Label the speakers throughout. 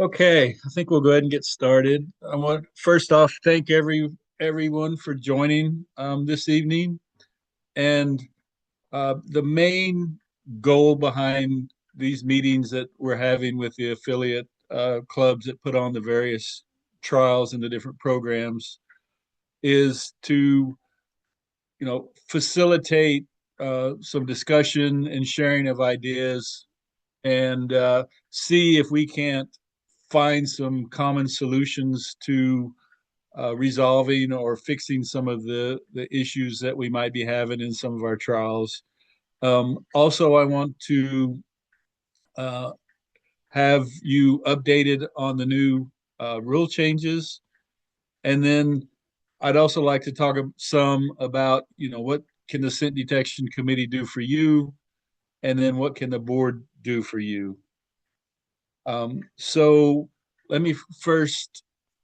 Speaker 1: Okay, I think we'll go ahead and get started. I want first off thank everyone for joining this evening. And the main goal behind these meetings that we're having with the affiliate clubs that put on the various trials and the different programs is to, facilitate some discussion and sharing of ideas and see if we can't find some common solutions to resolving or fixing some of the issues that we might be having in some of our trials. Also, I want to uh, have you updated on the new rule changes, and then I'd also like to talk some about, what can the scent detection committee do for you, and then what can the board do for you. So let me first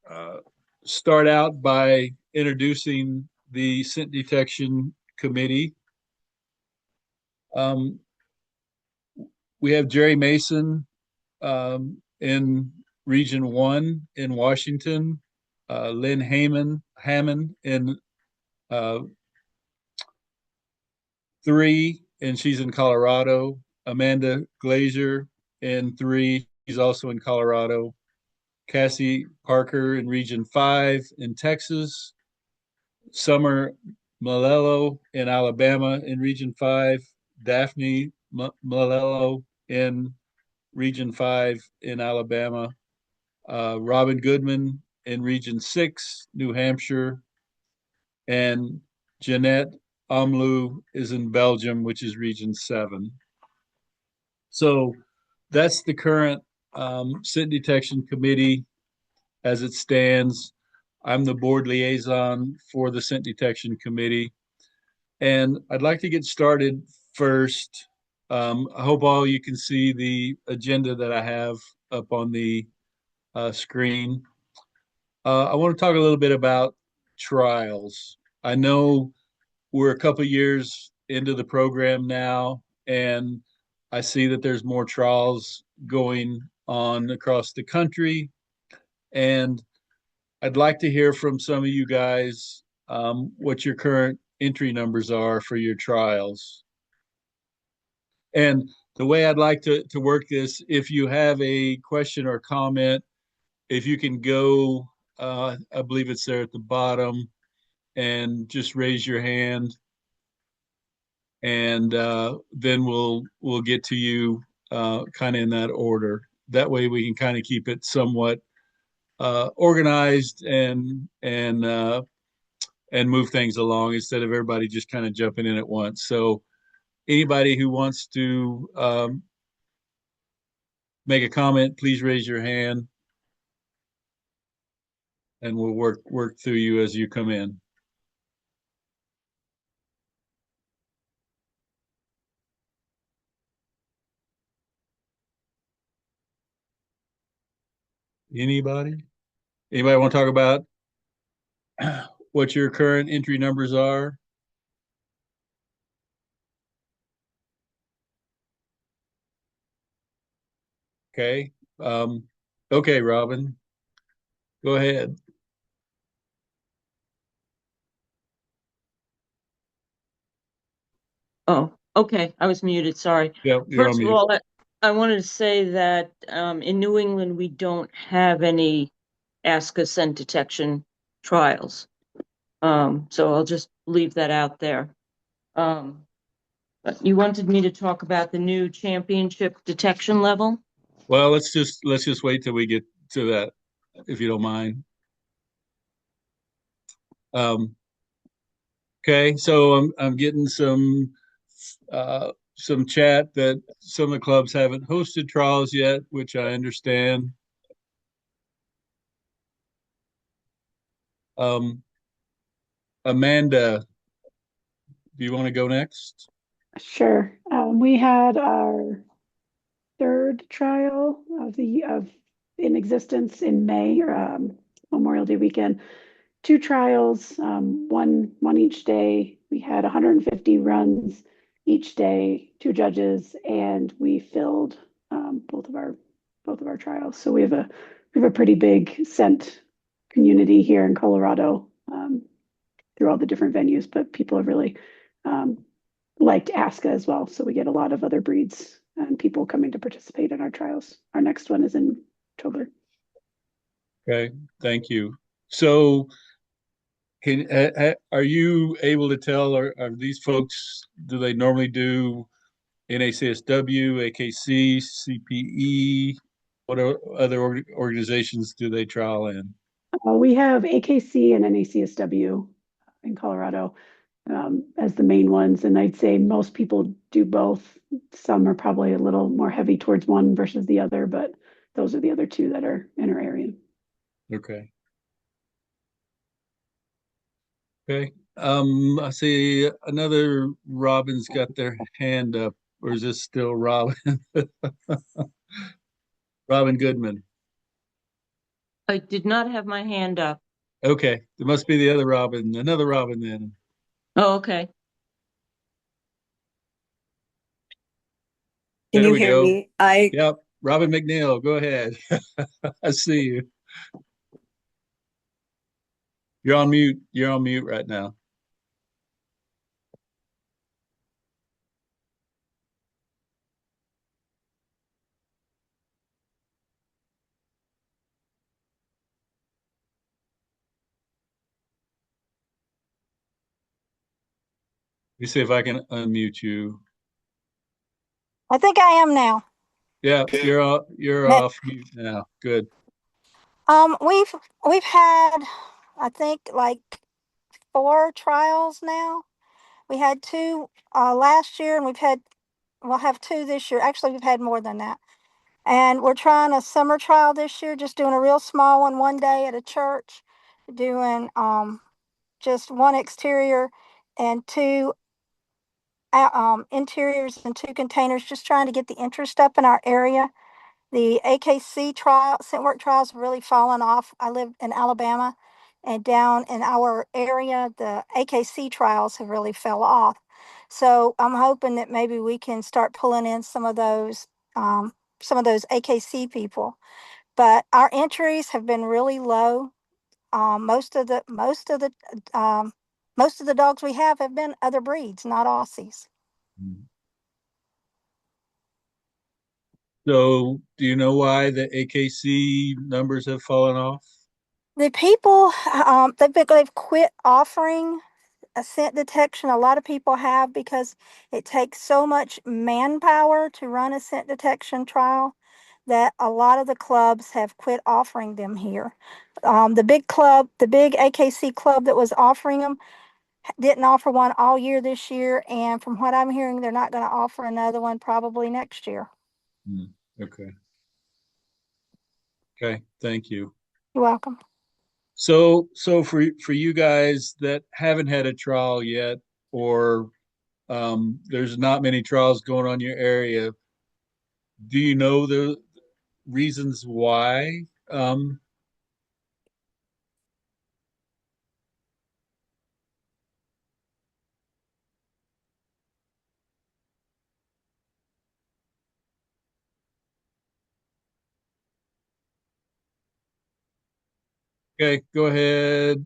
Speaker 1: uh, start out by introducing the scent detection committee. Um, we have Jerry Mason in Region 1 in Washington, Lynn Hammond in uh, 3, and she's in Colorado. Amanda Glazier in 3, she's also in Colorado. Cassie Parker in Region 5 in Texas. Summer Malello in Alabama in Region 5. Daphne Malello in Region 5 in Alabama. Robin Goodman in Region 6, New Hampshire. And Jeanette Omloo is in Belgium, which is Region 7. So that's the current scent detection committee as it stands. I'm the board liaison for the scent detection committee. And I'd like to get started first. I hope all you can see the agenda that I have up on the screen. I want to talk a little bit about trials. I know we're a couple years into the program now, and I see that there's more trials going on across the country. And I'd like to hear from some of you guys what your current entry numbers are for your trials. And the way I'd like to work this, if you have a question or comment, if you can go, I believe it's there at the bottom, and just raise your hand, and then we'll get to you kind of in that order. That way we can kind of keep it somewhat organized and move things along instead of everybody just kind of jumping in at once. So anybody who wants to make a comment, please raise your hand, and we'll work through you as you come in. Anybody? Anybody want to talk about what your current entry numbers are? Okay. Okay, Robin, go ahead.
Speaker 2: Oh, okay. I was muted. Sorry.
Speaker 1: Yep, you're on
Speaker 2: First of
Speaker 1: mute.
Speaker 2: all, I wanted to say that in New England, we don't have any Ask a Scent Detection trials. So I'll just leave that out there. But you wanted me to talk about the new championship detection level?
Speaker 1: Well, let's just wait till we get to that, if you don't mind. Um, okay, so I'm getting some chat that some of the clubs haven't hosted trials yet, which I understand. Um, Amanda, do you want to go next?
Speaker 3: Sure. We had our third trial of in existence in May, or Memorial Day weekend. Two trials, one each day. We had 150 runs each day, two judges, and we filled both of our both of our trials. So we have a pretty big scent community here in Colorado, through all the different venues, but people have really liked ASCA as well. So we get a lot of other breeds and people coming to participate in our trials. Our next one is in October.
Speaker 1: Okay, thank you. So are you able to tell, are these folks, do they normally do NACSW, AKC, CPE? What other organizations do they trial in?
Speaker 3: We have AKC and NACSW in Colorado as the main ones, and I'd say most people do both. Some are probably a little more heavy towards one versus the other, but those are the other two that are in our area.
Speaker 1: Okay. Okay. I see another Robin's got their hand up, or is this still Robin? Robin Goodman.
Speaker 2: I did not have my hand up.
Speaker 1: Okay, there must be the other Robin, another Robin then.
Speaker 2: Oh, okay.
Speaker 4: Can
Speaker 1: There
Speaker 4: you
Speaker 1: we
Speaker 4: hear
Speaker 1: go.
Speaker 4: me?
Speaker 1: Yep, Robin McNeil, go ahead. I see you. You're on mute. You're on mute right now. Let me see if I can unmute you.
Speaker 5: I think I am now.
Speaker 1: Yeah, you're
Speaker 5: Ma-
Speaker 1: off mute now. Good.
Speaker 5: we've had, I think, like 4 trials now. We had 2 last year, and we'll have 2 this year. Actually, we've had more than that. And we're trying a summer trial this year, just doing a real small one day at a church, doing just 1 exterior and 2 interiors and 2 containers, just trying to get the interest up in our area. The AKC trial, scent work trials have really fallen off. I live in Alabama, and down in our area, the AKC trials have really fell off. So I'm hoping that maybe we can start pulling in some of those AKC people. But our entries have been really low. Most of the dogs we have been other breeds, not Aussies.
Speaker 1: So, do you know why the AKC numbers have fallen off?
Speaker 5: The people, they've quit offering a scent detection. A lot of people have, because it takes so much manpower to run a scent detection trial, that a lot of the clubs have quit offering them here. The big AKC club that was offering them didn't offer one all year this year, and from what I'm hearing, they're not going to offer another one probably next year.
Speaker 1: Okay. Okay, thank you.
Speaker 5: You're welcome.
Speaker 1: So for you guys that haven't had a trial yet, or there's not many trials going on in your area, do you know the reasons why? Okay, go ahead,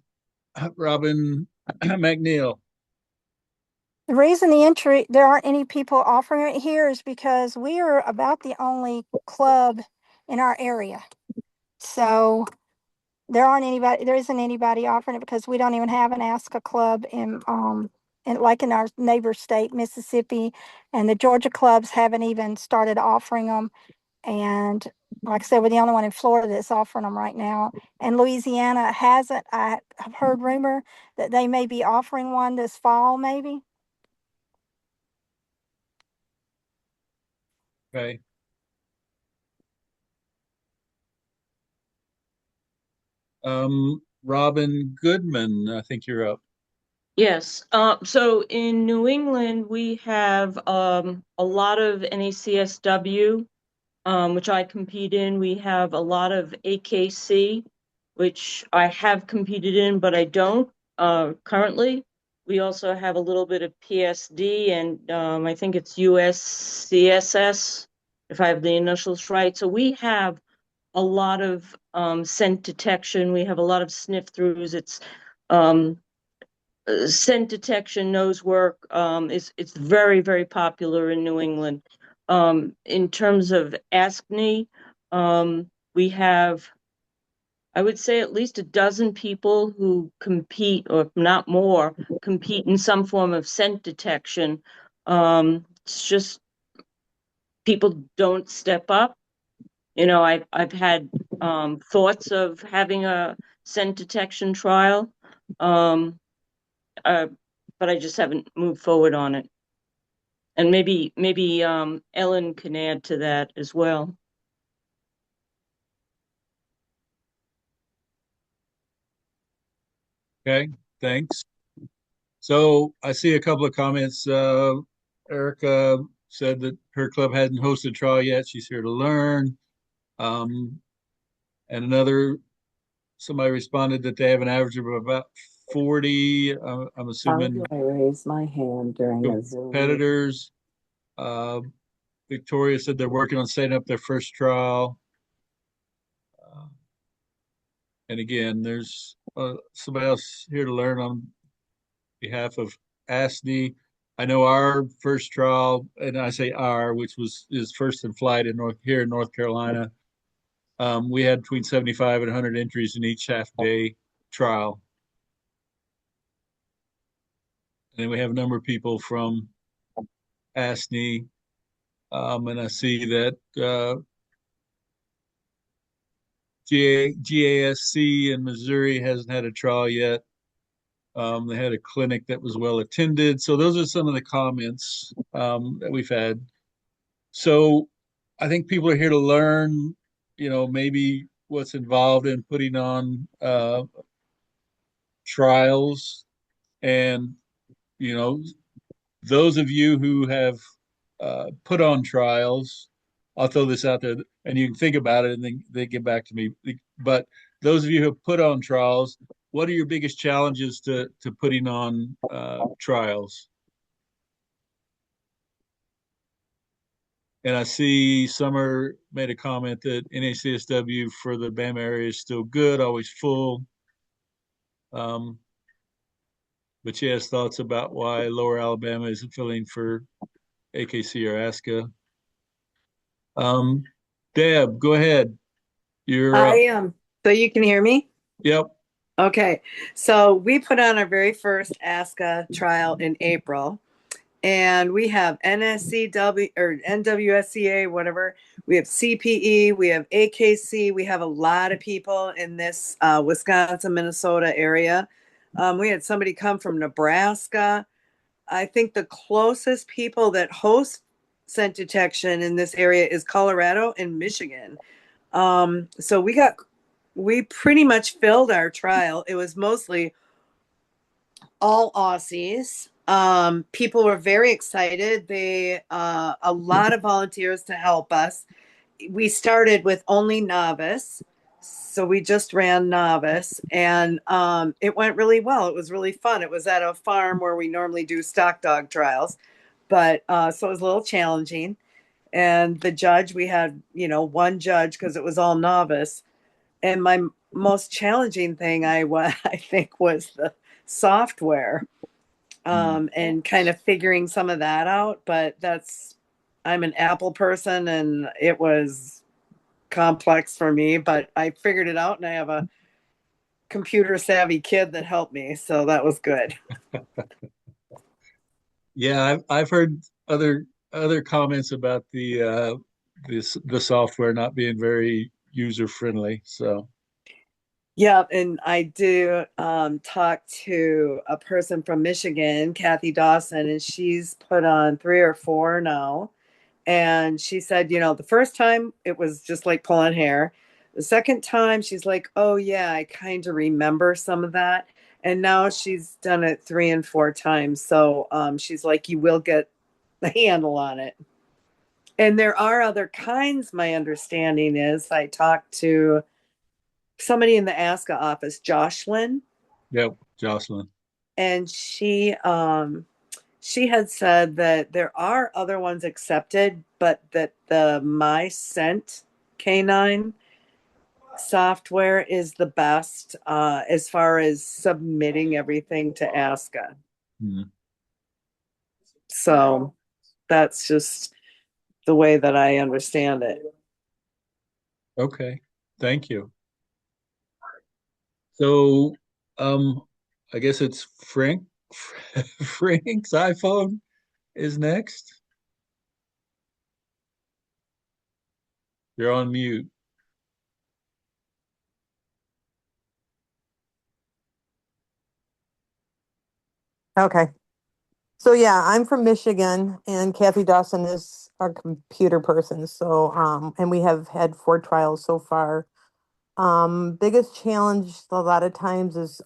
Speaker 1: Robin McNeil.
Speaker 5: The reason there aren't any people offering it here is because we are about the only club in our area. So there isn't anybody offering it, because we don't even have an ASCA club in our neighbor state, Mississippi, and the Georgia clubs haven't even started offering them. And like I said, we're the only one in Florida that's offering them right now. And Louisiana hasn't. I have heard rumor that they may be offering one this fall, maybe.
Speaker 1: Okay. Robin Goodman, I think you're up.
Speaker 2: Yes. So in New England, we have a lot of NACSW, which I compete in. We have a lot of AKC, which I have competed in, but I don't currently. We also have a little bit of PSD, and I think it's USCSS if I have the initials right. So we have a lot of scent detection. We have a lot of sniff throughs. It's scent detection, nose work. It's very, very popular in New England. In terms of Ask Me, we have, I would say, at least a dozen people who compete, or if not more, compete in some form of scent detection. It's just people don't step up. You know, I've had thoughts of having a scent detection trial, uh, but I just haven't moved forward on it. And maybe Ellen can add to that as well.
Speaker 1: Okay, thanks. So I see a couple of comments. Erica said that her club hadn't hosted a trial yet. She's here to learn. And somebody responded that they have an average of about 40. I'm
Speaker 4: How
Speaker 1: assuming
Speaker 4: do I raise my hand during a Zoom meeting?
Speaker 1: competitors. Uh, Victoria said they're working on setting up their first trial. And again, there's somebody else here to learn on behalf of ASNI. I know our first trial, and I say our, which is first in flight here in North Carolina. We had between 75 and 100 entries in each half-day trial. And then we have a number of people from ASNI, and I see that GASC in Missouri hasn't had a trial yet. They had a clinic that was well attended. So those are some of the comments that we've had. So I think people are here to learn, maybe what's involved in putting on trials. And, those of you who have put on trials, I'll throw this out there and you can think about it and then they get back to me. But those of you who have put on trials, what are your biggest challenges to putting on trials? And I see Summer made a comment that NACSW for the Bama area is still good, always full. But she has thoughts about why Lower Alabama isn't filling for AKC or ASCA. Deb, go ahead.
Speaker 4: I am. So you can hear me?
Speaker 1: Yep.
Speaker 4: Okay. So we put on our very first ASCA trial in April, and we have NSCW or NWSCA, whatever. We have CPE, we have AKC. We have a lot of people in this Wisconsin, Minnesota area. We had somebody come from Nebraska. I think the closest people that host scent detection in this area is Colorado and Michigan. So we pretty much filled our trial. It was mostly all Aussies. People were very excited. A lot of volunteers to help us. We started with only novice. So we just ran novice, and it went really well. It was really fun. It was at a farm where we normally do stock dog trials, but so it was a little challenging. And the judge, we had, one judge because it was all novice. And my most challenging thing I think was the software, and kind of figuring some of that out. But I'm an Apple person, and it was complex for me, but I figured it out, and I have a computer savvy kid that helped me, so that was good.
Speaker 1: Yeah, I've heard other comments about the software not being very user friendly. So
Speaker 4: yeah, and I do talk to a person from Michigan, Kathy Dawson, and she's put on 3 or 4 now. And she said, the first time it was just like pulling hair. The second time she's like, oh yeah, I kind of remember some of that. And now she's done it 3 and 4 times. So she's like, you will get the handle on it. And there are other kinds, my understanding is. I talked to somebody in the ASCA office, Jocelyn.
Speaker 1: yep, Jocelyn.
Speaker 4: And she she had said that there are other ones accepted, but that the MyScent Canine software is the best as far as submitting everything to ASCA.
Speaker 1: Hmm.
Speaker 4: So that's just the way that I understand it.
Speaker 1: Okay, thank you. So, I guess it's Frank. Frank's iPhone is next. You're on mute.
Speaker 6: Okay. So yeah, I'm from Michigan and Kathy Dawson is our computer person. So, and we have had 4 trials so far. Biggest challenge a lot of times is,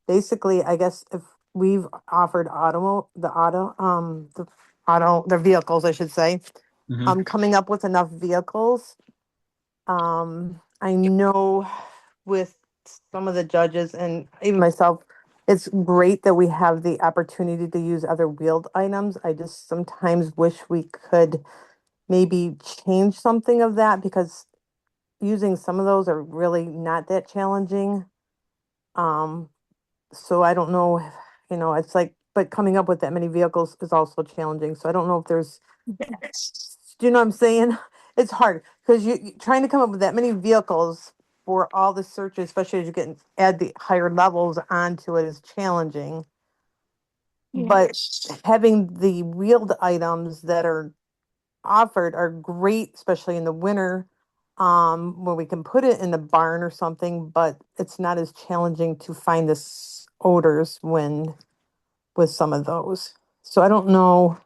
Speaker 6: basically, I guess if we've offered the vehicles, I should say,
Speaker 1: Mhm.
Speaker 6: coming up with enough vehicles. I know with some of the judges and even myself, it's great that we have the opportunity to use other wheeled items. I just sometimes wish we could maybe change something of that because using some of those are really not that challenging. Um, so I don't know, it's like, but coming up with that many vehicles is also challenging. So I don't know if there's, do you know what I'm saying? It's hard because trying to come up with that many vehicles for all the searches, especially as you add the higher levels onto it, is challenging.
Speaker 3: Yeah.
Speaker 6: But having the wheeled items that are offered are great, especially in the winter, where we can put it in the barn or something, but it's not as challenging to find the odors when with some of those. So I don't know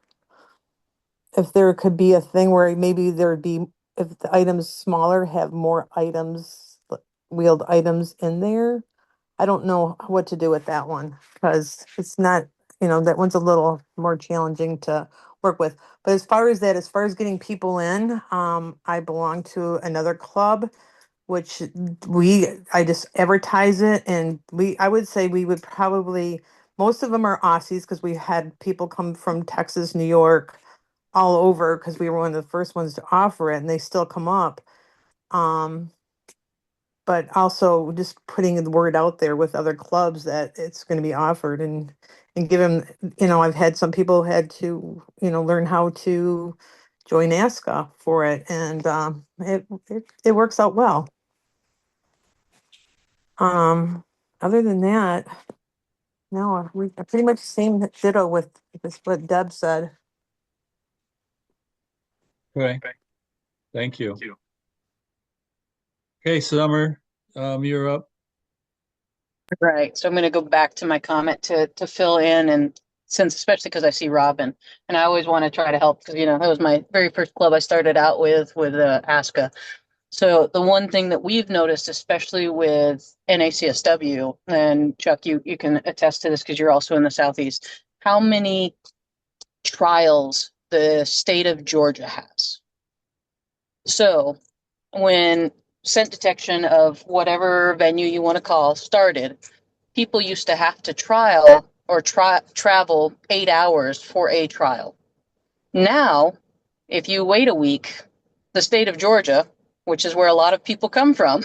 Speaker 6: if there could be a thing where maybe there would be, if the items smaller, have more items, wheeled items in there. I don't know what to do with that one because it's not, that one's a little more challenging to work with. But as far as getting people in, I belong to another club, which I just advertise it, and I would say we would probably, most of them are Aussies because we had people come from Texas, New York, all over because we were one of the first ones to offer it, and they still come up. Um, but also just putting the word out there with other clubs that it's going to be offered, and give them, I've had some people had to, learn how to join ASCA for it, and it works out well. Other than that, no, we pretty much same ditto with what Deb said.
Speaker 1: Okay, thank you. Okay, Summer, you're up.
Speaker 7: Right. So I'm going to go back to my comment to fill in, and since especially because I see Robin, and I always want to try to help because that was my very first club I started out with ASCA. So the one thing that we've noticed, especially with NACSW, and Chuck, you can attest to this because you're also in the Southeast, how many trials the state of Georgia has. So when scent detection of whatever venue you want to call started, people used to have to trial or travel 8 hours for a trial. Now, if you wait a week, the state of Georgia, which is where a lot of people come from,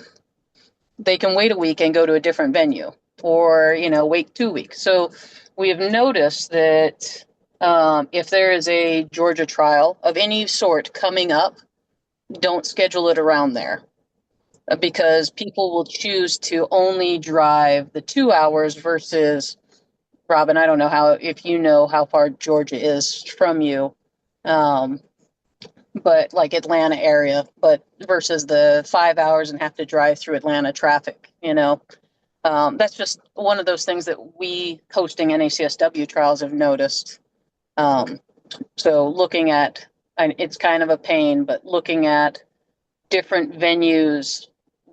Speaker 7: they can wait a week and go to a different venue, or wait 2 weeks. So we have noticed that if there is a Georgia trial of any sort coming up, don't schedule it around there, because people will choose to only drive the 2 hours versus, Robin, I don't know if you know how far Georgia is from you, but like Atlanta area, but versus the 5 hours and have to drive through Atlanta traffic, that's just one of those things that we hosting NACSW trials have noticed. So looking at, and it's kind of a pain, but looking at different venues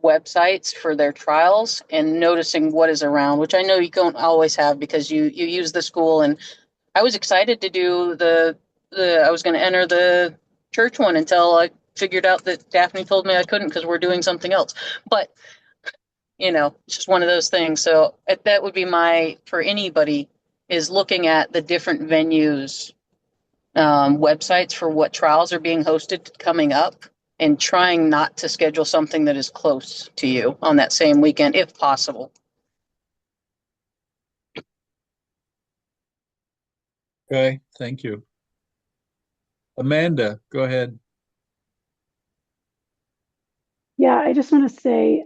Speaker 7: websites for their trials and noticing what is around, which I know you don't always have because you use the school. And I was excited to do I was going to enter the church one until I figured out that Daphne told me I couldn't because we're doing something else. But it's just one of those things. So that would be for anybody is looking at the different venues websites for what trials are being hosted coming up and trying not to schedule something that is close to you on that same weekend if possible.
Speaker 1: Okay, thank you. Amanda, go ahead.
Speaker 3: Yeah, I just want to say,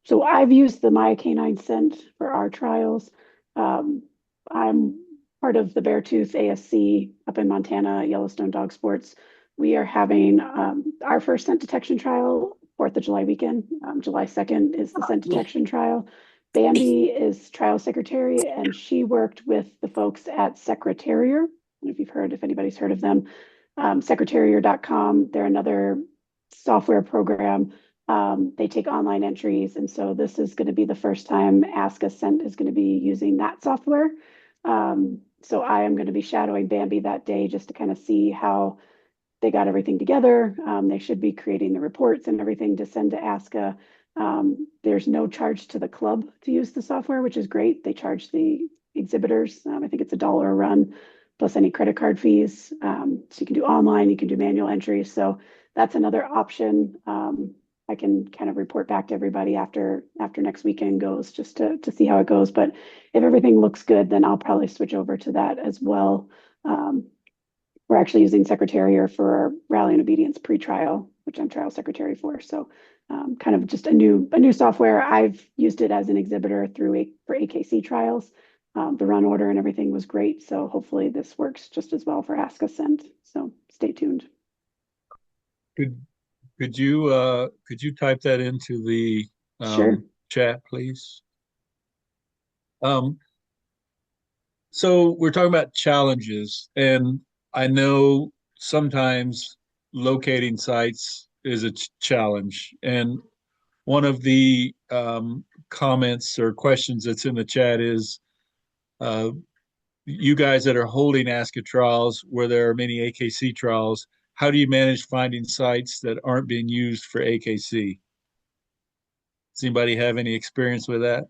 Speaker 3: so I've used the Maya Canine Scent for our trials. I'm part of the Beartooth ASC up in Montana, Yellowstone Dog Sports. We are having our first scent detection trial, 4th of July weekend. July 2nd is the scent detection trial. Bambi is trial secretary, and she worked with the folks at Secretarier. I don't know if you've heard, if anybody's heard of them. Secretarier.com. They're another software program. They take online entries. And so this is going to be the first time Ask Ascent is going to be using that software. So I am going to be shadowing Bambi that day just to kind of see how they got everything together. They should be creating the reports and everything to send to ASCA. There's no charge to the club to use the software, which is great. They charge the exhibitors. I think it's $1 a run plus any credit card fees. So you can do online, you can do manual entries. So that's another option. I can kind of report back to everybody after next weekend goes just to see how it goes. But if everything looks good, then I'll probably switch over to that as well. We're actually using Secretarier for our Rally and Obedience pre-trial, which I'm trial secretary for. So kind of just a new software. I've used it as an exhibitor for AKC trials. The run order and everything was great. So hopefully this works just as well for Ask Ascent. So stay tuned.
Speaker 1: Could you type that into the
Speaker 3: Sure.
Speaker 1: chat, please? So we're talking about challenges, and I know sometimes locating sites is a challenge. And one of the comments or questions that's in the chat is, you guys that are holding ASCA trials where there are many AKC trials, how do you manage finding sites that aren't being used for AKC? Does anybody have any experience with that?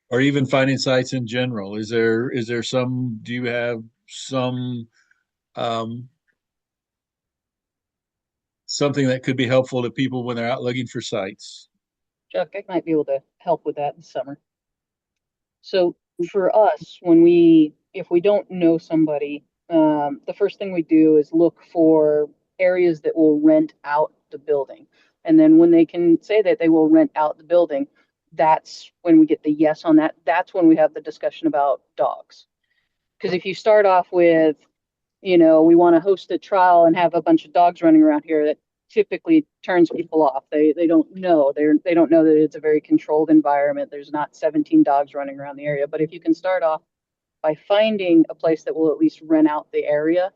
Speaker 1: Or even finding sites in general? Is there some, do you have some something that could be helpful to people when they're out looking for sites?
Speaker 7: Chuck, I might be able to help with that this summer. So for us, if we don't know somebody, the first thing we do is look for areas that will rent out the building. And then when they can say that they will rent out the building, that's when we get the yes on that. That's when we have the discussion about dogs. Because if you start off with, we want to host a trial and have a bunch of dogs running around here, that typically turns people off. They don't know. They don't know that it's a very controlled environment. There's not 17 dogs running around the area. But if you can start off by finding a place that will at least rent out the area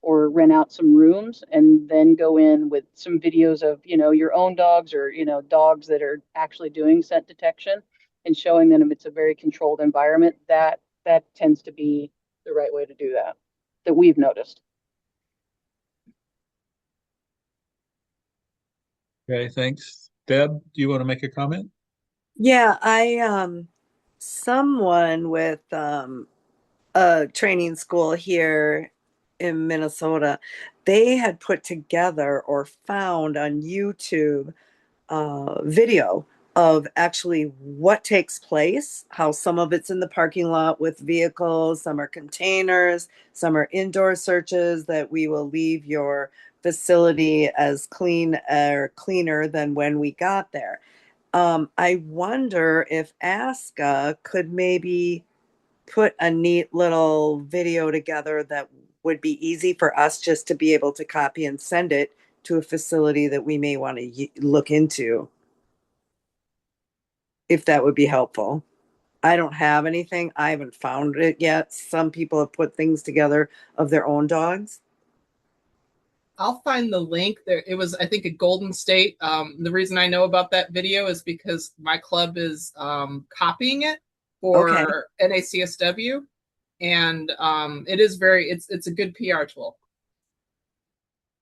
Speaker 7: or rent out some rooms, and then go in with some videos of, your own dogs, or, dogs that are actually doing scent detection, and showing them it's a very controlled environment, that tends to be the right way to do that we've noticed.
Speaker 1: Okay, thanks. Deb, do you want to make a comment?
Speaker 4: Yeah, someone with a training school here in Minnesota, they had put together or found on YouTube video of actually what takes place, how some of it's in the parking lot with vehicles, some are containers, some are indoor searches that we will leave your facility as clean or cleaner than when we got there. I wonder if ASCA could maybe put a neat little video together that would be easy for us just to be able to copy and send it to a facility that we may want to look into, if that would be helpful. I don't have anything. I haven't found it yet. Some people have put things together of their own dogs.
Speaker 8: I'll find the link there. It was, I think, at Golden State. The reason I know about that video is because my club is copying it for NACSW, and it is it's a good PR tool.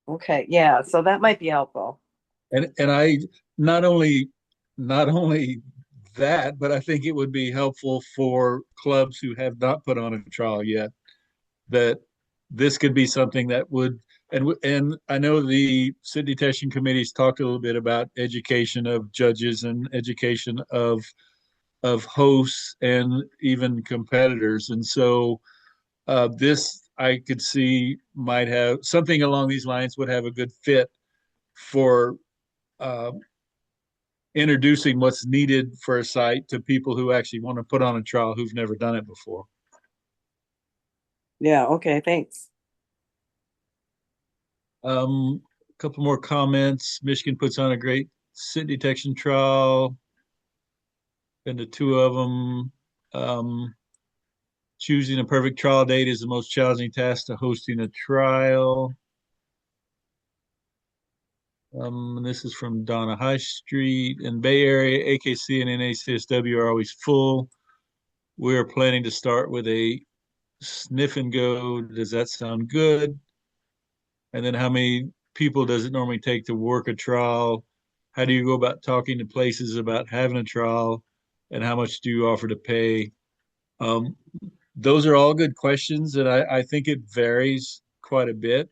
Speaker 4: Okay, yeah, so that might be helpful.
Speaker 1: And I not only not only that, but I think it would be helpful for clubs who have not put on a trial yet, that this could be something that would, and I know the city detection committees talked a little bit about education of judges and education of hosts and even competitors. And so this I could see might have something along these lines would have a good fit for uh, introducing what's needed for a site to people who actually want to put on a trial who've never done it before.
Speaker 4: Yeah, okay, thanks.
Speaker 1: A couple more comments. Michigan puts on a great scent detection trial. Been to two of them. Choosing a perfect trial date is the most challenging task to hosting a trial. And this is from Donna High Street. In Bay Area, AKC and NACSW are always full. We are planning to start with a sniff and go. Does that sound good? And then how many people does it normally take to work a trial? How do you go about talking to places about having a trial? And how much do you offer to pay? Those are all good questions, and I think it varies quite a bit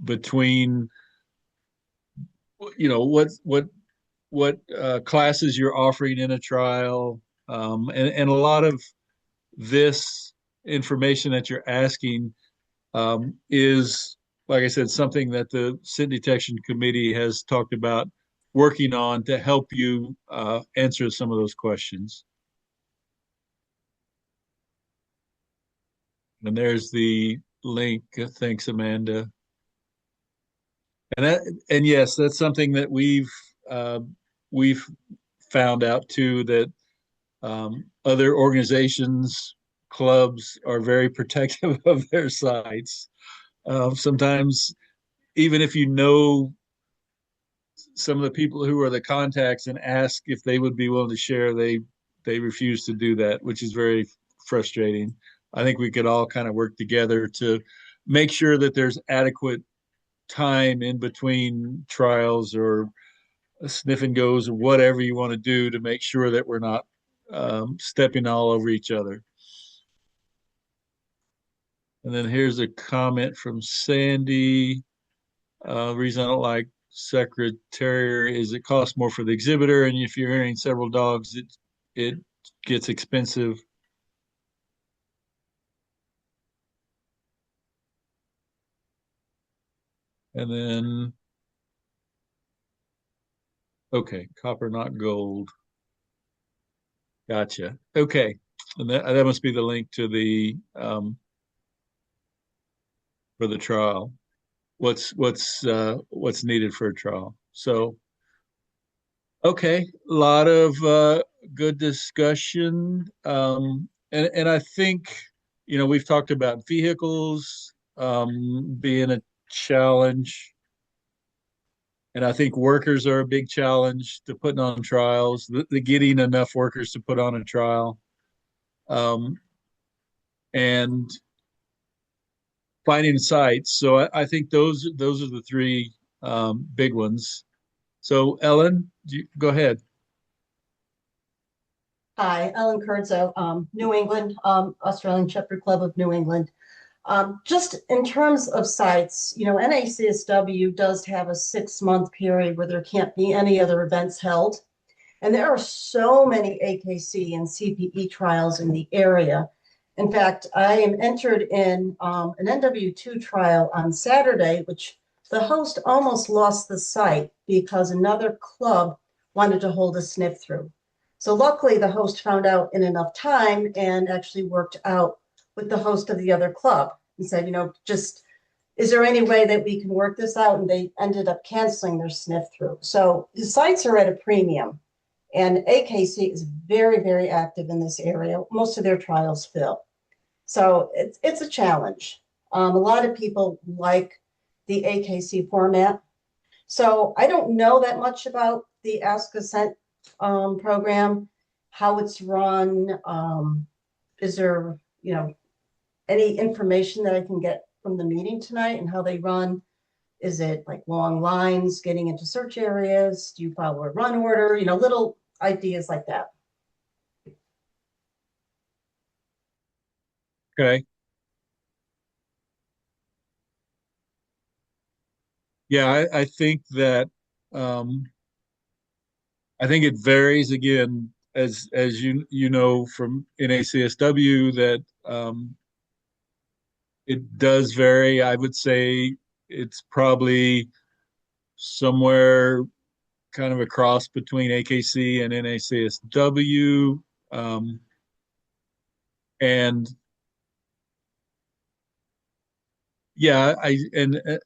Speaker 1: between what classes you're offering in a trial, and a lot of this information that you're asking is, like I said, something that the Scent Detection Committee has talked about working on to help you answer some of those questions. And there's the link. Thanks, Amanda. And yes, that's something that we've found out too, that other organizations, clubs are very protective of their sites. Sometimes, even if you know some of the people who are the contacts and ask if they would be willing to share, they refuse to do that, which is very frustrating. I think we could all kind of work together to make sure that there's adequate time in between trials or sniff and goes or whatever you want to do to make sure that we're not stepping all over each other. And then here's a comment from Sandy. Reason I don't like Secretariat is it costs more for the exhibitor, and if you're hearing several dogs, it gets expensive. And then, okay, copper, not gold. Gotcha. Okay, and that must be the link to the for the trial. What's needed for a trial. So, okay, a lot of good discussion, and I think we've talked about vehicles being a challenge. And I think workers are a big challenge to putting on trials, the getting enough workers to put on a trial, and finding sites. So I think those are the three big ones. So Ellen, go ahead.
Speaker 9: Hi, Ellen Kurdzo, New England, Australian Shepherd Club of New England. Just in terms of sites, NACSW does have a 6-month period where there can't be any other events held. And there are so many AKC and CPE trials in the area. In fact, I am entered in an NW2 trial on Saturday, which the host almost lost the site because another club wanted to hold a sniff through. So luckily the host found out in enough time and actually worked out with the host of the other club and said, just, is there any way that we can work this out? And they ended up canceling their sniff through. So the sites are at a premium, and AKC is very, very active in this area. Most of their trials fill. So it's a challenge. A lot of people like the AKC format. So I don't know that much about the Ask a Scent program, how it's run. Is there, any information that I can get from the meeting tonight and how they run? Is it like long lines getting into search areas? Do you follow a run order? Little ideas like that.
Speaker 1: Okay. Yeah, I think that I think it varies again, as you know from NACSW, that it does vary. I would say it's probably somewhere kind of a cross between AKC and NACSW. And yeah,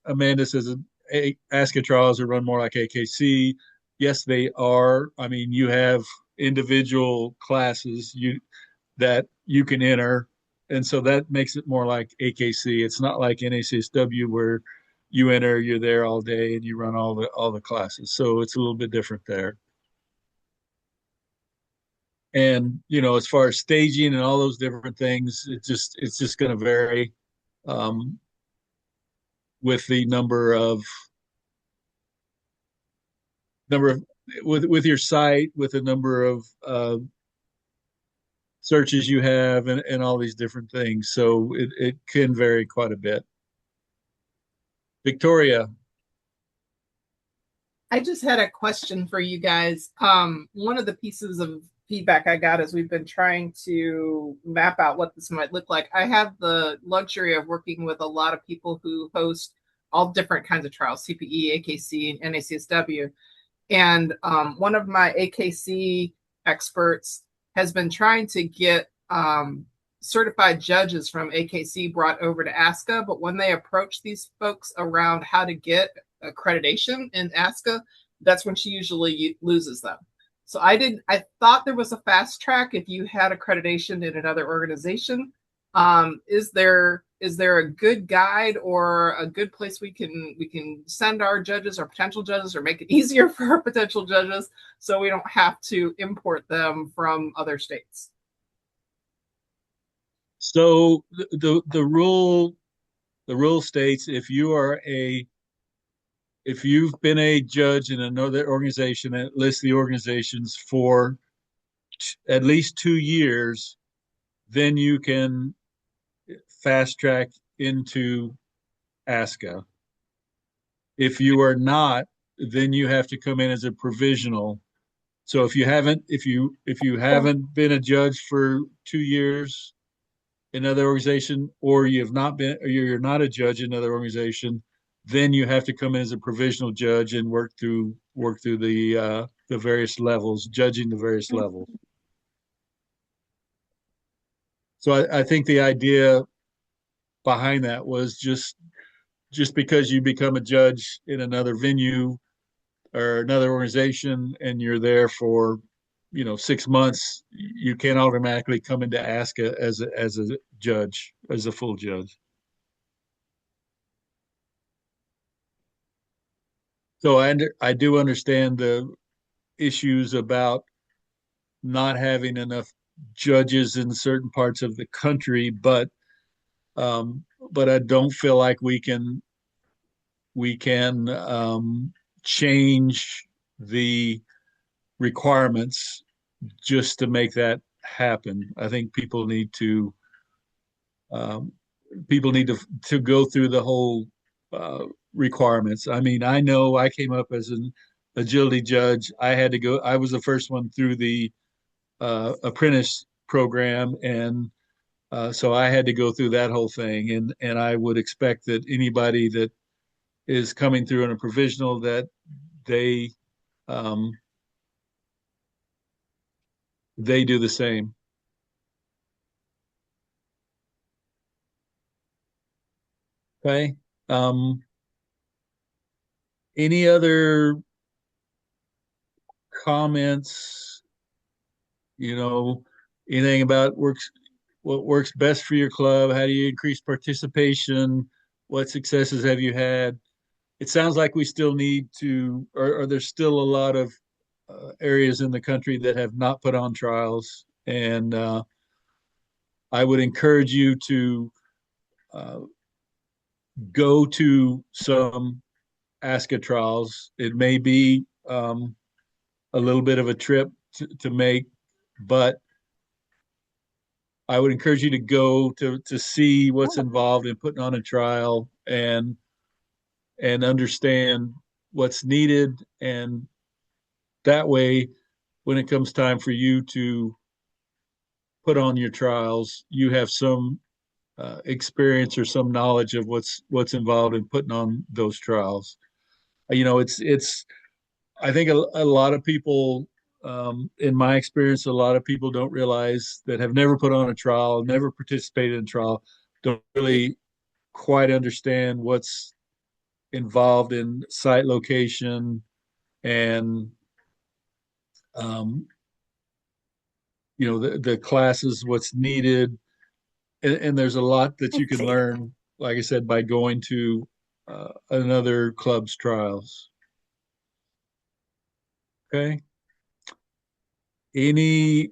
Speaker 1: Amanda says ASCA trials are run more like AKC. Yes, they are. I mean, you have individual classes that you can enter, and so that makes it more like AKC. It's not like NACSW where you enter, you're there all day, and you run all the classes. So it's a little bit different there. And as far as staging and all those different things, it's just going to vary um, with the number of with your site, with the number of searches you have, and all these different things. So it can vary quite a bit. Victoria.
Speaker 8: I just had a question for you guys. One of the pieces of feedback I got as we've been trying to map out what this might look like. I have the luxury of working with a lot of people who host all different kinds of trials, CPE, AKC, and NACSW. And one of my AKC experts has been trying to get certified judges from AKC brought over to ASCA, but when they approach these folks around how to get accreditation in ASCA, that's when she usually loses them. So I thought there was a fast track if you had accreditation in another organization. Is there a good guide or a good place we can send our judges or potential judges, or make it easier for our potential judges so we don't have to import them from other states?
Speaker 1: So the rule states if you've been a judge in another organization, and it lists the organizations for at least 2 years, then you can fast track into ASCA. If you are not, then you have to come in as a provisional. So if you haven't been a judge for 2 years in another organization, or you're not a judge in another organization, then you have to come in as a provisional judge and work through the various levels, judging the various levels. So I think the idea behind that was just because you become a judge in another venue or another organization and you're there for 6 months, you can't automatically come into ASCA as a judge, as a full judge. So I do understand the issues about not having enough judges in certain parts of the country, but I don't feel like we can change the requirements just to make that happen. I think people need to go through the whole requirements. I mean, I know I came up as an agility judge. I was the first one through the apprentice program, and so I had to go through that whole thing. And I would expect that anybody that is coming through on a provisional, that they do the same. Okay. Any other comments? Anything about what works best for your club? How do you increase participation? What successes have you had? It sounds like we still need to, or there's still a lot of areas in the country that have not put on trials. And I would encourage you to go to some ASCA trials. It may be a little bit of a trip to make, but I would encourage you to go to see what's involved in putting on a trial and understand what's needed. And that way, when it comes time for you to put on your trials, you have some experience or some knowledge of what's involved in putting on those trials. You know, it's I think a lot of people, in my experience, a lot of people don't realize that have never put on a trial, never participated in a trial, don't really quite understand what's involved in site location and um, you know, the classes, what's needed, and there's a lot that you can learn, like I said, by going to another club's trials. Okay. Any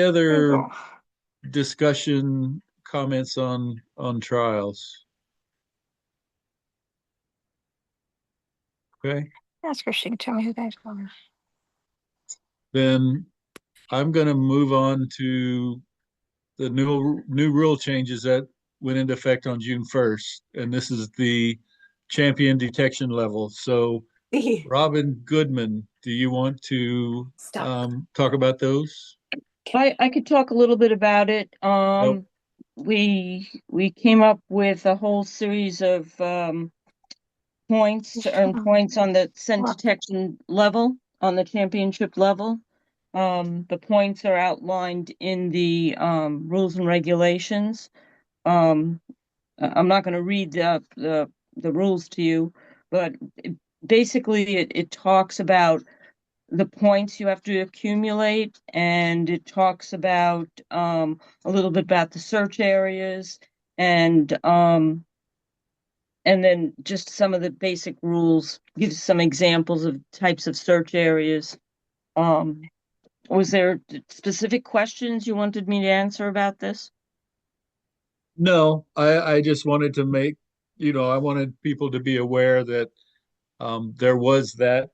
Speaker 1: other discussion, comments on trials? Okay.
Speaker 5: Ask her, she can tell me who that's going.
Speaker 1: Then I'm going to move on to the new rule changes that went into effect on June 1st, and this is the champion detection level. So, Robin Goodman, do you want to talk about those?
Speaker 2: I could talk a little bit about it.
Speaker 1: Nope.
Speaker 2: We came up with a whole series of points to earn points on the scent detection level, on the championship level. The points are outlined in the rules and regulations. I'm not going to read the rules to you, but basically it talks about the points you have to accumulate, and it talks about a little bit about the search areas and then just some of the basic rules, gives some examples of types of search areas. Was there specific questions you wanted me to answer about this?
Speaker 1: No, I just wanted to make, you know, I wanted people to be aware that there was that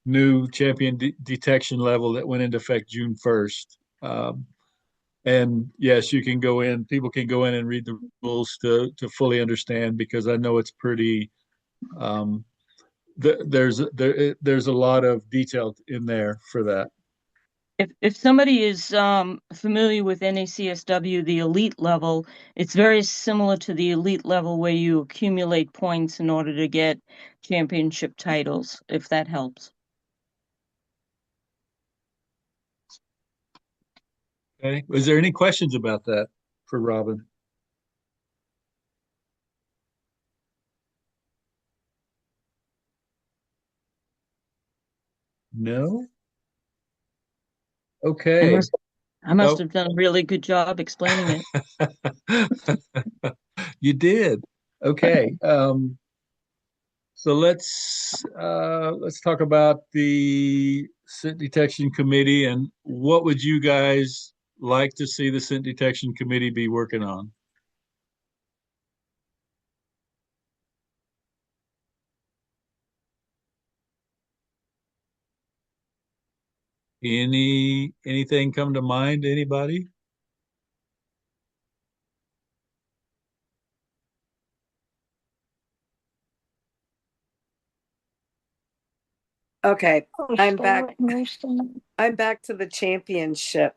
Speaker 1: new champion detection level that went into effect June 1st. And yes, you can go in, people can go in and read the rules to fully understand, because I know it's pretty, there's a lot of detail in there for that.
Speaker 2: If somebody is familiar with NACSW, the elite level, it's very similar to the elite level where you accumulate points in order to get championship titles, if that helps.
Speaker 1: Okay. Was there any questions about that for Robin? No? Okay.
Speaker 2: I must have done a really good job explaining it.
Speaker 1: You did. Okay. So let's talk about the scent detection committee, and what would you guys like to see the scent detection committee be working on? Anything come to mind, anybody?
Speaker 4: Okay, I'm back. I'm back to the championship.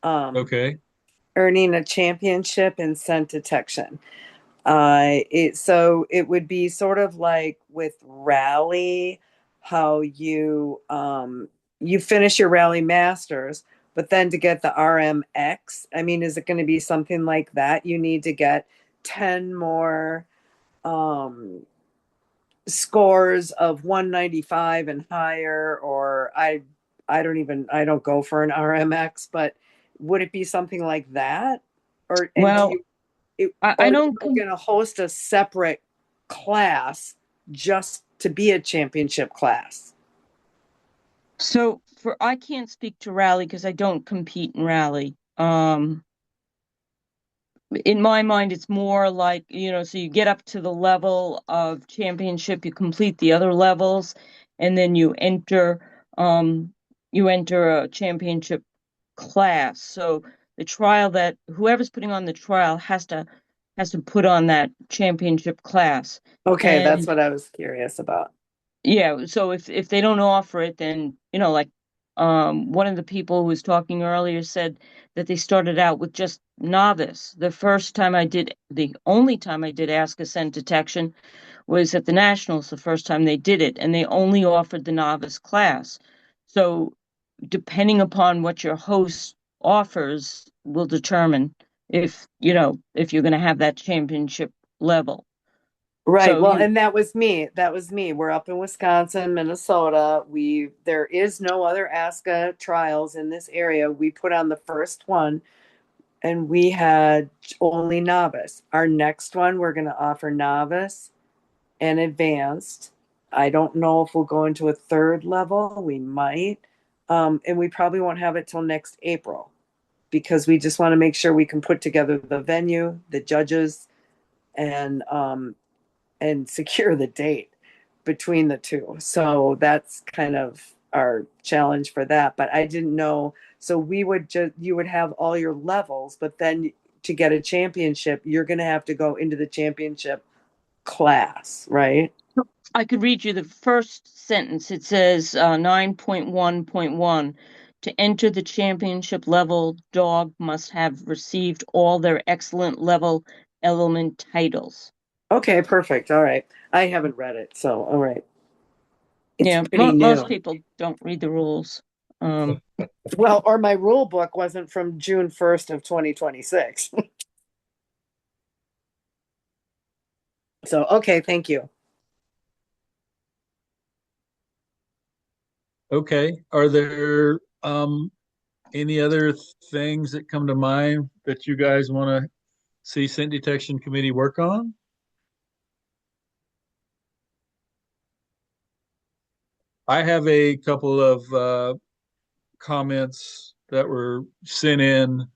Speaker 1: Okay.
Speaker 4: Earning a championship in scent detection. So it would be sort of like with rally, how you you finish your rally masters, but then to get the RMX, I mean, is it going to be something like that? You need to get 10 more scores of 195 and higher, or I don't go for an RMX, but would it be something like that? Or
Speaker 2: well, I don't
Speaker 4: going to host a separate class just to be a championship class?
Speaker 2: So I can't speak to rally because I don't compete in rally. in my mind, it's more like, so you get up to the level of championship, you complete the other levels, and then you enter a championship class. So the trial that whoever's putting on the trial has to put on that championship class.
Speaker 4: Okay, that's
Speaker 2: And
Speaker 4: what I was curious about.
Speaker 2: yeah, so if they don't offer it, then like one of the people who was talking earlier said that they started out with just novice. The only time I did ask ascent detection was at the Nationals, the first time they did it, and they only offered the novice class. So depending upon what your host offers will determine if you're going to have that championship level.
Speaker 4: Right.
Speaker 2: So
Speaker 4: Well, and that was me. That was me. We're up in Wisconsin, Minnesota. There is no other ASCA trials in this area. We put on the first one and we had only novice. Our next one, we're going to offer novice and advanced. I don't know if we'll go into a third level. We might. And we probably won't have it till next April because we just want to make sure we can put together the venue, the judges, and secure the date between the two. So that's kind of our challenge for that. But I didn't know. So you would have all your levels, but then to get a championship, you're going to have to go into the championship class, right?
Speaker 2: I could read you the first sentence. It says 9.1.1. To enter the championship level, dog must have received all their excellent level element titles.
Speaker 4: Okay, perfect. All right. I haven't read it, so all right. It's pretty new.
Speaker 2: Most people don't read the rules.
Speaker 4: Well, or my rule book wasn't from June 1st of 2026. So, okay, thank you.
Speaker 1: Okay. Are there any other things that come to mind that you guys want to see scent detection committee work on? I have a couple of comments that were sent in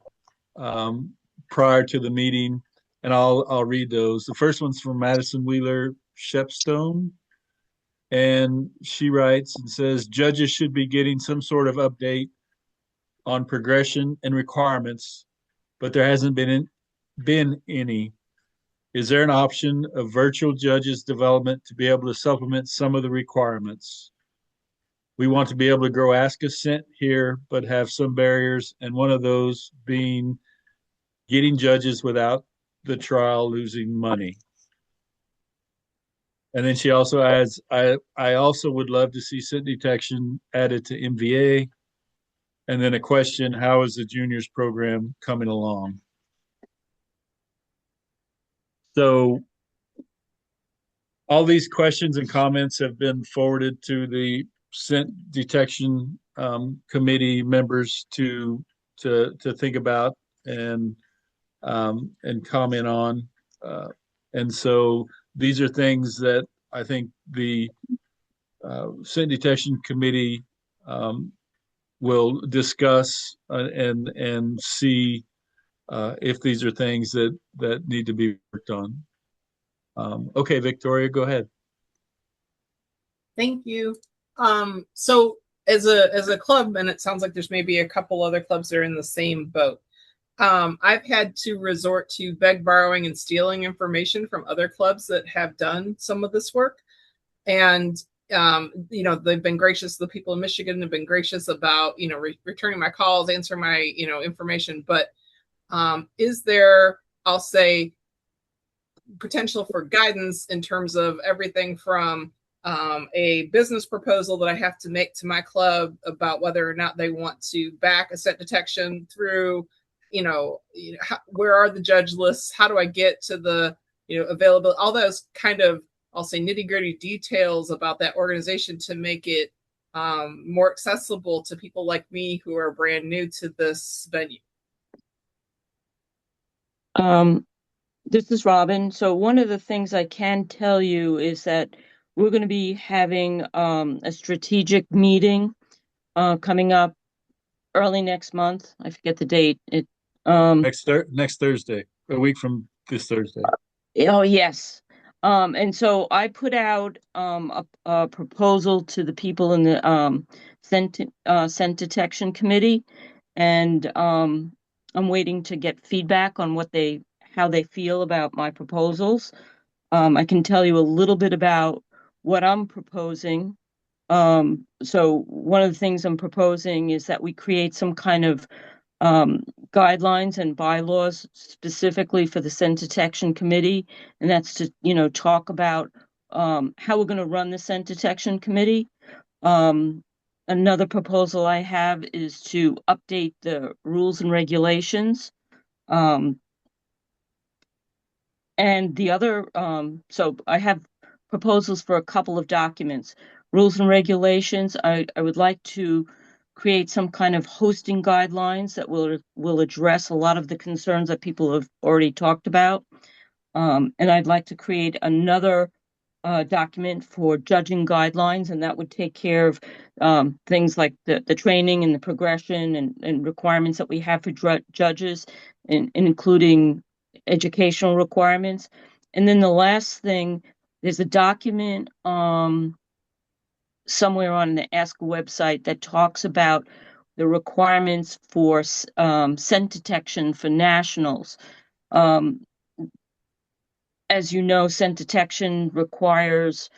Speaker 1: prior to the meeting, and I'll read those. The first one's from Madison Wheeler Shepstone, and she writes and says, judges should be getting some sort of update on progression and requirements, but there hasn't been any. Is there an option of virtual judges development to be able to supplement some of the requirements? We want to be able to grow Ask a Scent here, but have some barriers, and one of those being getting judges without the trial losing money. And then she also adds, I also would love to see scent detection added to MVA. And then a question, how is the juniors program coming along? So all these questions and comments have been forwarded to the scent detection committee members to think about and comment on. And so these are things that I think the scent detection committee will discuss and see if these are things that need to be worked on. Okay, Victoria, go ahead.
Speaker 8: Thank you. So as a club, and it sounds like there's maybe a couple other clubs that are in the same boat. I've had to resort to beg, borrowing, and stealing information from other clubs that have done some of this work. And, they've been gracious. The people in Michigan have been gracious about, returning my calls, answering my, information. But is there, I'll say, potential for guidance in terms of everything from a business proposal that I have to make to my club about whether or not they want to back ascent detection through, where are the judge lists? How do I get to the, available, all those kind of, I'll say, nitty gritty details about that organization to make it more accessible to people like me who are brand new to this venue.
Speaker 2: This is Robin. So one of the things I can tell you is that we're going to be having a strategic meeting coming up early next month. I forget the date.
Speaker 1: Next Thursday. a week from this Thursday.
Speaker 2: Oh, yes. And so I put out a proposal to the people in the scent detection committee, and I'm waiting to get feedback on how they feel about my proposals. I can tell you a little bit about what I'm proposing. So one of the things I'm proposing is that we create some kind of guidelines and bylaws specifically for the scent detection committee, and that's to, talk about how we're going to run the scent detection committee. Another proposal I have is to update the rules and regulations. And the other, so I have proposals for a couple of documents. Rules and regulations, I would like to create some kind of hosting guidelines that will address a lot of the concerns that people have already talked about. And I'd like to create another document for judging guidelines, and that would take care of things like the training and the progression and requirements that we have for judges, and including educational requirements. And then the last thing, there's a document somewhere on the Ask website that talks about the requirements for scent detection for nationals. As you know, scent detection requires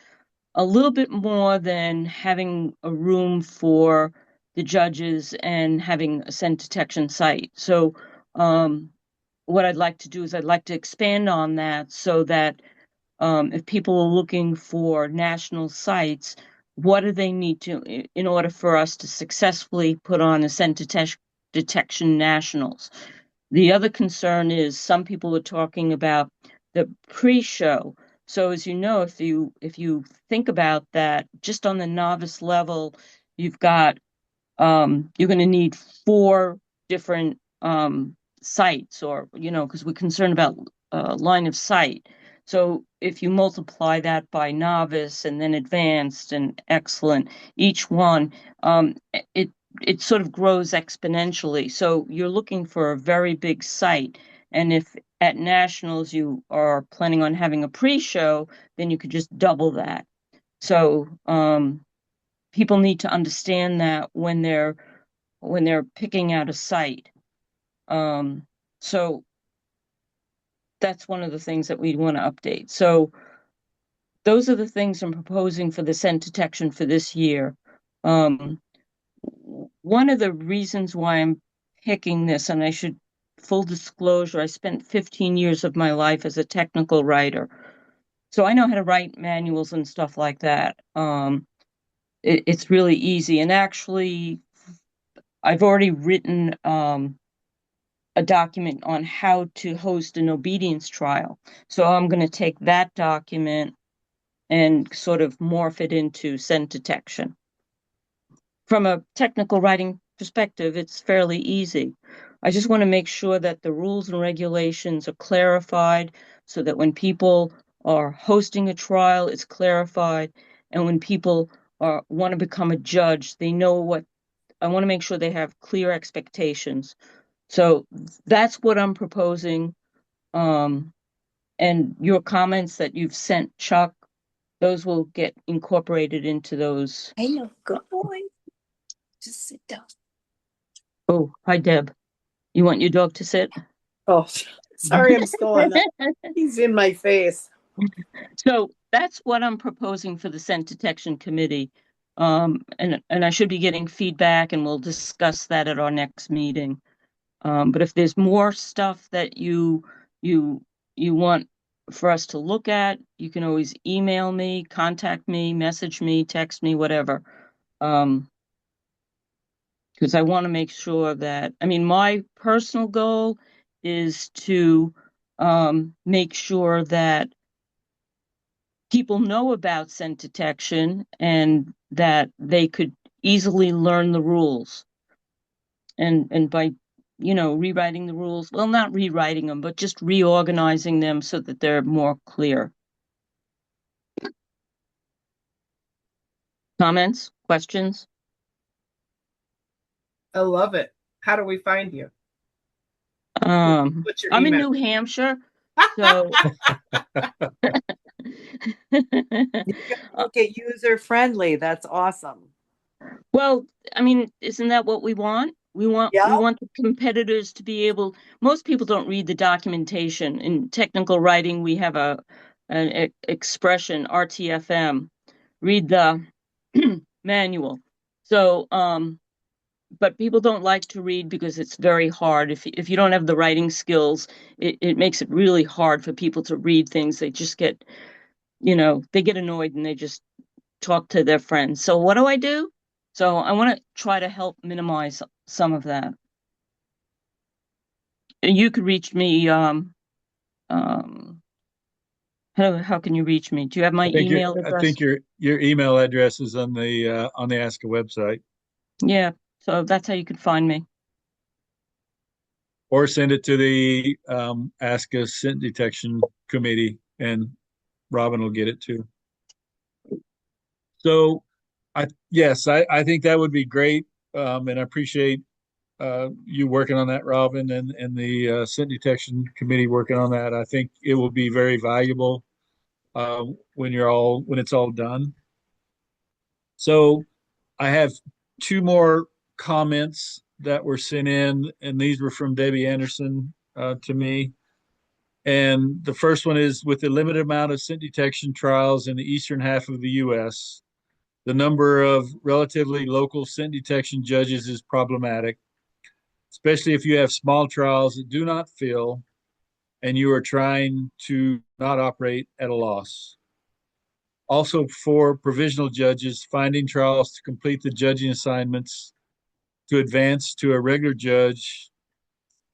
Speaker 2: a little bit more than having a room for the judges and having a scent detection site. So what I'd like to do is I'd like to expand on that so that if people are looking for national sites, what do they need to, in order for us to successfully put on a scent detection nationals? The other concern is some people are talking about the pre-show. So as you know, if you think about that, just on the novice level, you've got you're going to need 4 different sites, or because we're concerned about line of sight. So if you multiply that by novice and then advanced and excellent, each one, it sort of grows exponentially. So you're looking for a very big site. And if at nationals you are planning on having a pre-show, then you could just double that. So people need to understand that when they're picking out a site. So that's one of the things that we want to update. So those are the things I'm proposing for the scent detection for this year. One of the reasons why I'm picking this, and I should, full disclosure, I spent 15 years of my life as a technical writer. So I know how to write manuals and stuff like that. It's really easy. And actually, I've already written a document on how to host an obedience trial. So I'm going to take that document and sort of morph it into scent detection. From a technical writing perspective, it's fairly easy. I just want to make sure that the rules and regulations are clarified so that when people are hosting a trial, it's clarified. And when people want to become a judge, they know what, I want to make sure they have clear expectations. So that's what I'm proposing. And your comments that you've sent Chuck, those will get incorporated into those.
Speaker 10: I know, good boy. Just sit down.
Speaker 2: Oh, hi, Deb. You want your dog to sit?
Speaker 4: Oh, sorry, I'm still on that. He's in my face.
Speaker 2: So that's what I'm proposing for the scent detection committee. And I should be getting feedback, and we'll discuss that at our next meeting. But if there's more stuff that you want for us to look at, you can always email me, contact me, message me, text me, whatever. Because I want to make sure that, I mean, my personal goal is to make sure that people know about scent detection and that they could easily learn the rules. And by rewriting the rules, well, not rewriting them, but just reorganizing them so that they're more clear. Comments, questions?
Speaker 8: I love it. How do we find you? What's your
Speaker 2: I'm in
Speaker 8: email?
Speaker 2: New Hampshire, so
Speaker 4: You gotta make it user friendly. That's awesome.
Speaker 2: well, I mean, isn't that what we want?
Speaker 4: Yeah.
Speaker 2: We want the competitors to be able, most people don't read the documentation. In technical writing, we have an expression, RTFM, read the manual. So, but people don't like to read because it's very hard. If you don't have the writing skills, it makes it really hard for people to read things. They just get, they get annoyed and they just talk to their friends. So what do I do? So I want to try to help minimize some of that. You could reach me. How can you reach me? Do you have my email
Speaker 1: I
Speaker 2: address?
Speaker 1: think your email address is on the ASCA website,
Speaker 2: Yeah. So that's how you could find me.
Speaker 1: or send it to the ASCA Scent Detection Committee, and Robin will get it too. So, I think that would be great, and I appreciate you working on that, Robin, and the Scent Detection Committee working on that. I think it will be very valuable when it's all done. So, I have two more comments that were sent in, and these were from Debbie Anderson to me. And the first one is, with the limited amount of scent detection trials in the eastern half of the U.S., the number of relatively local scent detection judges is problematic, especially if you have small trials that do not fill and you are trying to not operate at a loss. Also, for provisional judges, finding trials to complete the judging assignments to advance to a regular judge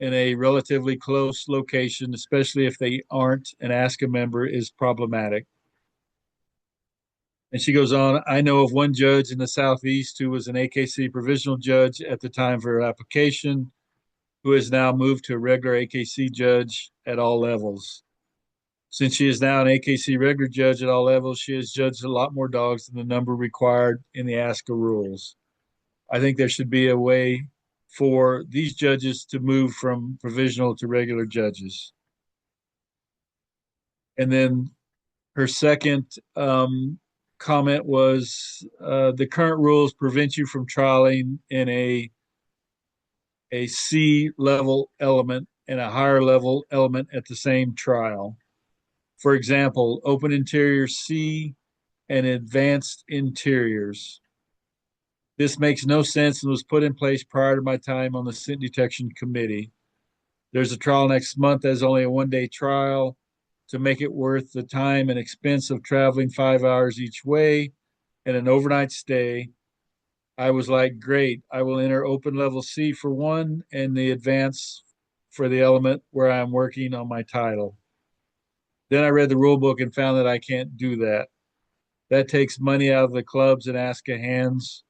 Speaker 1: in a relatively close location, especially if they aren't an ASCA member, is problematic. And she goes on, I know of one judge in the Southeast who was an AKC provisional judge at the time of her application, who has now moved to a regular AKC judge at all levels. Since she is now an AKC regular judge at all levels, she has judged a lot more dogs than the number required in the ASCA rules. I think there should be a way for these judges to move from provisional to regular judges. And then her second comment was the current rules prevent you from trialing in a C level element and a higher level element at the same trial. For example, open interior C and advanced interiors. This makes no sense and was put in place prior to my time on the scent detection committee. There's a trial next month as only a 1-day trial. To make it worth the time and expense of traveling 5 hours each way and an overnight stay, I was like, great, I will enter open level C for one and the advance for the element where I'm working on my title. Then I read the rule book and found that I can't do that. That takes money out of the clubs and ASCA hands.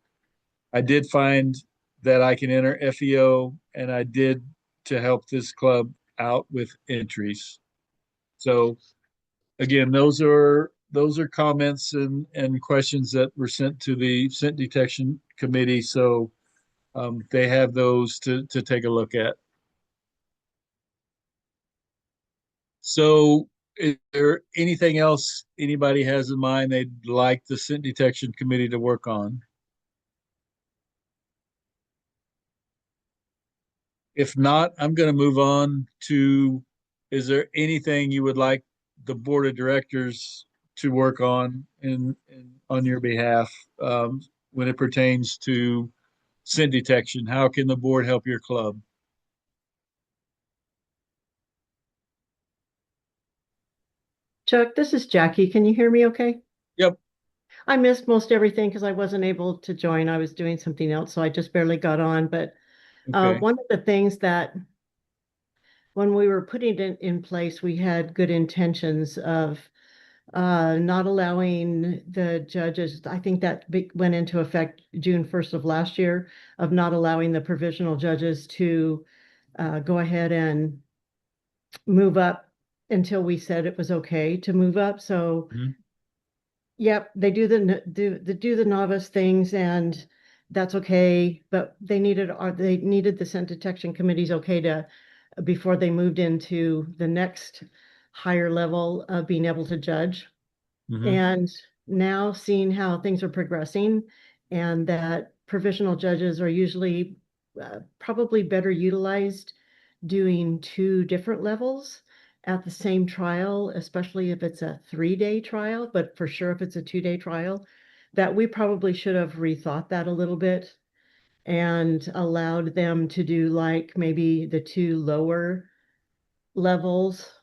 Speaker 1: I did find that I can enter FEO, and I did to help this club out with entries. So again, those are comments and questions that were sent to the scent detection committee. So they have those to take a look at. So is there anything else anybody has in mind they'd like the scent detection committee to work on? If not, I'm going to move on to, is there anything you would like the board of directors to work on on your behalf when it pertains to scent detection? How can the board help your club?
Speaker 11: Chuck, this is Jackie. Can you hear me okay?
Speaker 1: Yep.
Speaker 11: I missed most everything because I wasn't able to join. I was doing something else, so I just barely got on. But
Speaker 1: Okay.
Speaker 11: one of the things that when we were putting it in place, we had good intentions of not allowing the judges, I think that went into effect June 1st of last year, of not allowing the provisional judges to go ahead and move up until we said it was okay to move up. So yep, they do the novice things, and that's okay. But they needed the scent detection committee's okay to before they moved into the next higher level of being able to judge.
Speaker 1: Mhm.
Speaker 11: And now seeing how things are progressing and that provisional judges are usually probably better utilized doing 2 different levels at the same trial, especially if it's a 3-day trial, but for sure if it's a 2-day trial, that we probably should have rethought that a little bit and allowed them to do like maybe the 2 lower levels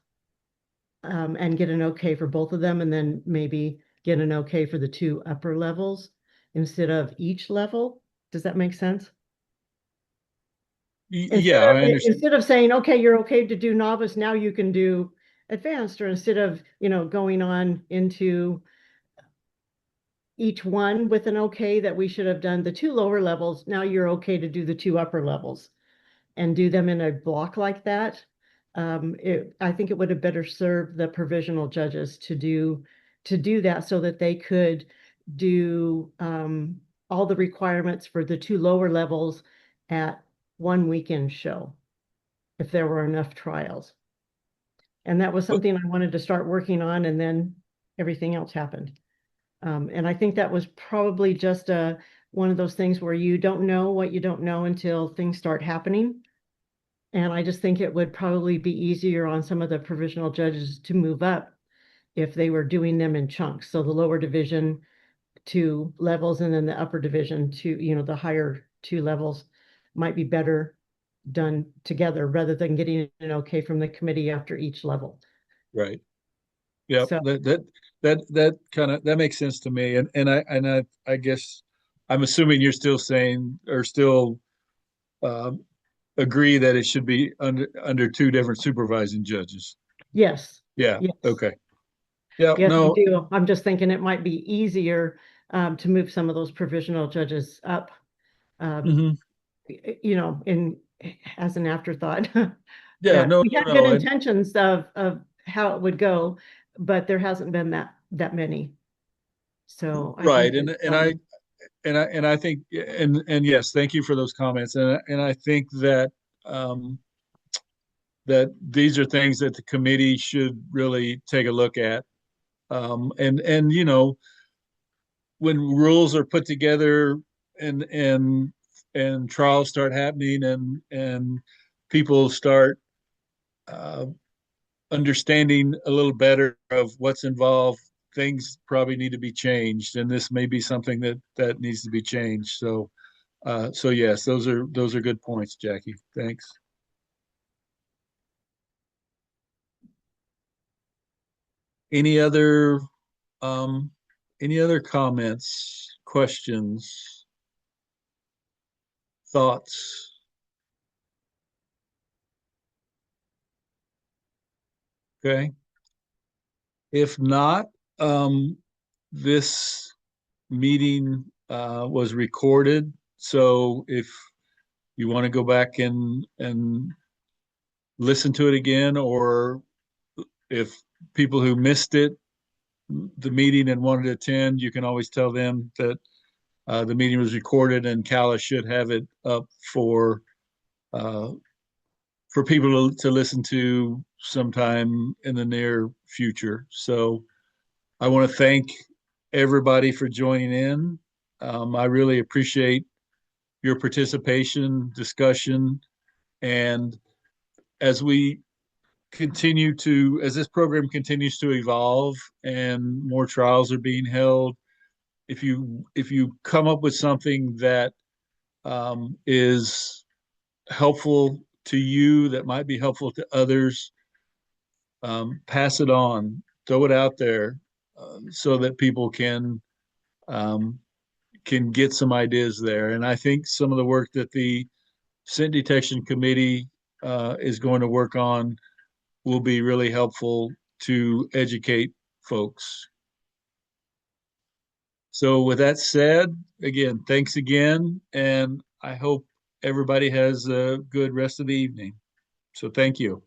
Speaker 11: and get an okay for both of them, and then maybe get an okay for the 2 upper levels instead of each level. Does that make sense?
Speaker 1: Yeah, I understand.
Speaker 11: Instead of saying, okay, you're okay to do novice, now you can do advanced, or instead of, going on into each one with an okay, that we should have done the 2 lower levels, now you're okay to do the 2 upper levels and do them in a block like that. I think it would have better served the provisional judges to do that so that they could do all the requirements for the 2 lower levels at one weekend show, if there were enough trials. And that was something I wanted to start working on, and then everything else happened. And I think that was probably just one of those things where you don't know what you don't know until things start happening. And I just think it would probably be easier on some of the provisional judges to move up if they were doing them in chunks. So the lower division 2 levels, and then the upper division 2, the higher 2 levels might be better done together rather than getting an okay from the committee after each level.
Speaker 1: Right. Yeah,
Speaker 11: So
Speaker 1: that kind of that makes sense to me. I guess I'm assuming you're still saying, or still agree that it should be under 2 different supervising judges.
Speaker 11: yes.
Speaker 1: Yeah.
Speaker 11: Yes.
Speaker 1: Okay. Yeah.
Speaker 11: Yes, I
Speaker 1: No.
Speaker 11: do. I'm just thinking it might be easier to move some of those provisional judges up,
Speaker 1: Mhm.
Speaker 11: in as an afterthought.
Speaker 1: Yeah. No.
Speaker 11: We
Speaker 1: No.
Speaker 11: had good
Speaker 1: No.
Speaker 11: intentions of how it would go, but there hasn't been that many. So I
Speaker 1: Right.
Speaker 11: think
Speaker 1: And I think and yes, thank you for those comments. And I think that that these are things that the committee should really take a look at. And when rules are put together and and trials start happening and people start uh, understanding a little better of what's involved, things probably need to be changed, and this may be something that needs to be changed. So yes, those are good points, Jackie. Thanks. Any other um, any other comments, questions, thoughts? Okay. If not, this meeting was recorded. So if you want to go back and listen to it again, or if people who missed it, the meeting, and wanted to attend, you can always tell them that the meeting was recorded, and Calla should have it up uh, for people to listen to sometime in the near future. So I want to thank everybody for joining in. I really appreciate your participation, discussion, and as we as this program continues to evolve and more trials are being held, if you come up with something that is helpful to you, that might be helpful to others, pass it on, throw it out there, so that people um, can get some ideas there. And I think some of the work that the Scent Detection Committee is going to work on will be really helpful to educate folks. So with that said, again, thanks again, and I hope everybody has a good rest of the evening. So thank you.